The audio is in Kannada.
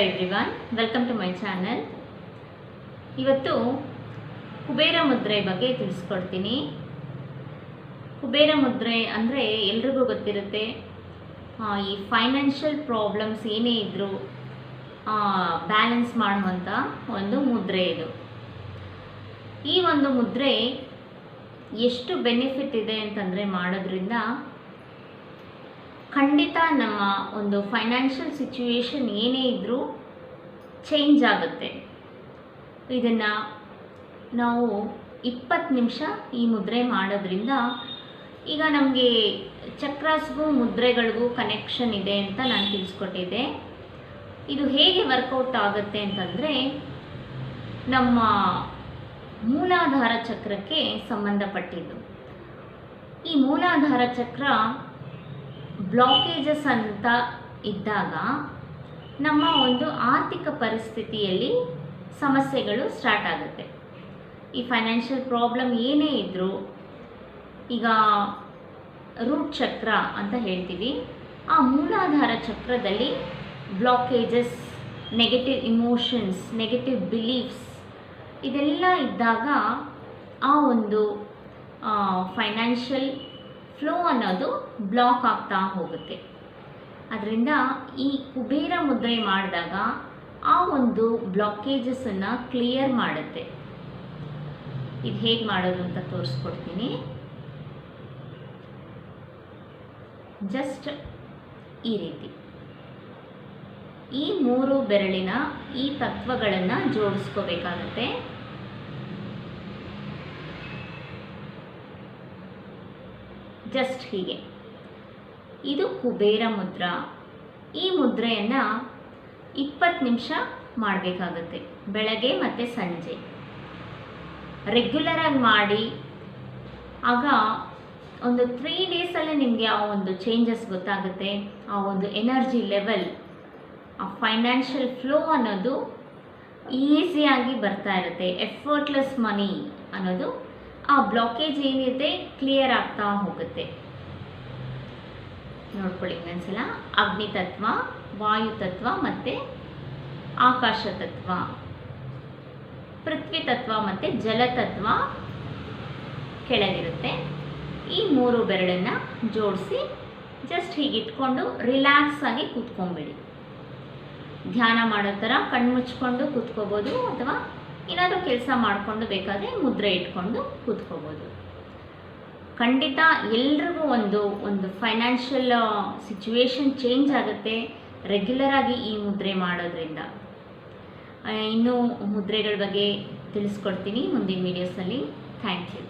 Everyone, welcome to my channel. ಇವತ್ತು ಕುಬೇರ ಮುದ್ರೆ ಬಗ್ಗೆ ತಿಳಿಸ್ಕೊಡ್ತೀನಿ. ಕುಬೇರ ಮುದ್ರೆ ಅಂದರೆ ಎಲ್ರಿಗೂ ಗೊತ್ತಿರುತ್ತೆ. ಈ ಫೈನಾನ್ಷಿಯಲ್ ಪ್ರಾಬ್ಲಮ್ಸ್ ಏನೇ ಇದ್ದರೂ ಬ್ಯಾಲೆನ್ಸ್ ಮಾಡುವಂಥ ಒಂದು ಮುದ್ರೆ ಇದು. ಈ ಒಂದು ಮುದ್ರೆ ಎಷ್ಟು ಬೆನಿಫಿಟ್ ಇದೆ ಅಂತಂದರೆ ಮಾಡೋದ್ರಿಂದ ಖಂಡಿತ ನಮ್ಮ ಒಂದು ಫೈನಾನ್ಷಿಯಲ್ ಸಿಚುವೇಶನ್ ಏನೇ ಇದ್ದರೂ ಚೇಂಜ್ ಆಗುತ್ತೆ. ಇದನ್ನು ನಾವು 20 ನಿಮಿಷ ಈ ಮುದ್ರೆ ಮಾಡೋದ್ರಿಂದ ಈಗ ನಮಗೆ ಚಕ್ರಾಸ್ಗೂ ಮುದ್ರೆಗಳಿಗೂ ಕನೆಕ್ಷನ್ ಇದೆ ಅಂತ ನಾನು ತಿಳಿಸ್ಕೊಟ್ಟಿದ್ದೆ. ಇದು ಹೇಗೆ ವರ್ಕೌಟ್ ಆಗುತ್ತೆ ಅಂತಂದರೆ ನಮ್ಮ ಮೂಲಾಧಾರ ಚಕ್ರಕ್ಕೆ ಸಂಬಂಧಪಟ್ಟಿದ್ದು. ಈ ಮೂಲಾಧಾರ ಚಕ್ರ ಬ್ಲಾಕೇಜಸ್ ಅಂತ ಇದ್ದಾಗ ನಮ್ಮ ಒಂದು ಆರ್ಥಿಕ ಪರಿಸ್ಥಿತಿಯಲ್ಲಿ ಸಮಸ್ಯೆಗಳು ಸ್ಟಾರ್ಟ್ ಆಗುತ್ತೆ. ಈ ಫೈನಾನ್ಷಿಯಲ್ ಪ್ರಾಬ್ಲಮ್ ಏನೇ ಇದ್ದರೂ, ಈಗ ರೂಟ್ ಚಕ್ರ ಅಂತ ಹೇಳ್ತೀವಿ, ಆ ಮೂಲಾಧಾರ ಚಕ್ರದಲ್ಲಿ blockages, negative emotions, negative beliefs ಇದೆಲ್ಲ ಇದ್ದಾಗ ಆ ಒಂದು ಫೈನಾನ್ಷಿಯಲ್ ಫ್ಲೋ ಅನ್ನೋದು ಬ್ಲಾಕ್ ಆಗ್ತಾ ಹೋಗುತ್ತೆ. ಅದರಿಂದ ಈ ಕುಬೇರ ಮುದ್ರೆ ಮಾಡಿದಾಗ ಆ ಒಂದು ಬ್ಲಾಕೇಜಸನ್ನು ಕ್ಲಿಯರ್ ಮಾಡುತ್ತೆ. ಇದು ಹೇಗೆ ಮಾಡೋದು ಅಂತ ತೋರಿಸ್ಕೊಡ್ತೀನಿ. ಜಸ್ಟ್ ಈ ರೀತಿ ಈ 3 ಬೆರಳಿನ ಈ ತತ್ವಗಳನ್ನು ಜೋಡಿಸ್ಕೋಬೇಕಾಗತ್ತೆ. ಜಸ್ಟ್ ಹೀಗೆ. ಇದು ಕುಬೇರ ಮುದ್ರಾ. ಈ ಮುದ್ರೆಯನ್ನು 20 ನಿಮಿಷ ಮಾಡಬೇಕಾಗುತ್ತೆ, ಬೆಳಗ್ಗೆ ಮತ್ತು ಸಂಜೆ. ರೆಗ್ಯುಲರಾಗಿ ಮಾಡಿ. ಆಗ ಒಂದು 3 ಡೇಸಲ್ಲೇ ನಿಮಗೆ ಆ ಒಂದು ಚೇಂಜಸ್ ಗೊತ್ತಾಗುತ್ತೆ. ಆ ಒಂದು ಎನರ್ಜಿ ಲೆವೆಲ್, ಆ ಫೈನಾನ್ಷಿಯಲ್ ಫ್ಲೋ ಅನ್ನೋದು ಈಸಿಯಾಗಿ ಬರ್ತಾ ಇರುತ್ತೆ. ಎಫರ್ಟ್ಲೆಸ್ ಮನಿ ಅನ್ನೋದು, ಆ ಬ್ಲಾಕೇಜ್ ಏನಿದೆ ಕ್ಲಿಯರ್ ಆಗ್ತಾ ಹೋಗುತ್ತೆ. ನೋಡ್ಕೊಳ್ಳಿ ಇನ್ನೊಂದ್ಸಲ. ಅಗ್ನಿ ತತ್ವ, ವಾಯು ತತ್ವ ಮತ್ತು ಆಕಾಶ ತತ್ವ, ಪೃಥ್ವಿ ತತ್ವ ಮತ್ತು ಜಲತತ್ವ ಕೆಳಗಿರುತ್ತೆ. ಈ 3 ಬೆರಳನ್ನು ಜೋಡಿಸಿ ಜಸ್ಟ್ ಹೀಗೆ ಇಟ್ಕೊಂಡು ರಿಲ್ಯಾಕ್ಸ್ ಆಗಿ ಕೂತ್ಕೊಂಡ್ಬಿಡಿ. ಧ್ಯಾನ ಮಾಡೋ ಥರ ಕಣ್ಮುಚ್ಕೊಂಡು ಕೂತ್ಕೋಬೋದು, ಅಥವಾ ಏನಾದರೂ ಕೆಲಸ ಮಾಡಿಕೊಂಡು ಬೇಕಾದರೆ ಮುದ್ರೆ ಇಟ್ಕೊಂಡು ಕೂತ್ಕೋಬೋದು. ಖಂಡಿತ ಎಲ್ರಿಗೂ ಒಂದು ಫೈನಾನ್ಷಿಯಲ್ ಸಿಚುವೇಶನ್ ಚೇಂಜ್ ಆಗುತ್ತೆ ರೆಗ್ಯುಲರಾಗಿ ಈ ಮುದ್ರೆ ಮಾಡೋದ್ರಿಂದ. ಇನ್ನೂ ಮುದ್ರೆಗಳ ಬಗ್ಗೆ ತಿಳಿಸ್ಕೊಡ್ತೀನಿ ಮುಂದಿನ ವೀಡಿಯೋಸಲ್ಲಿ. Thank you.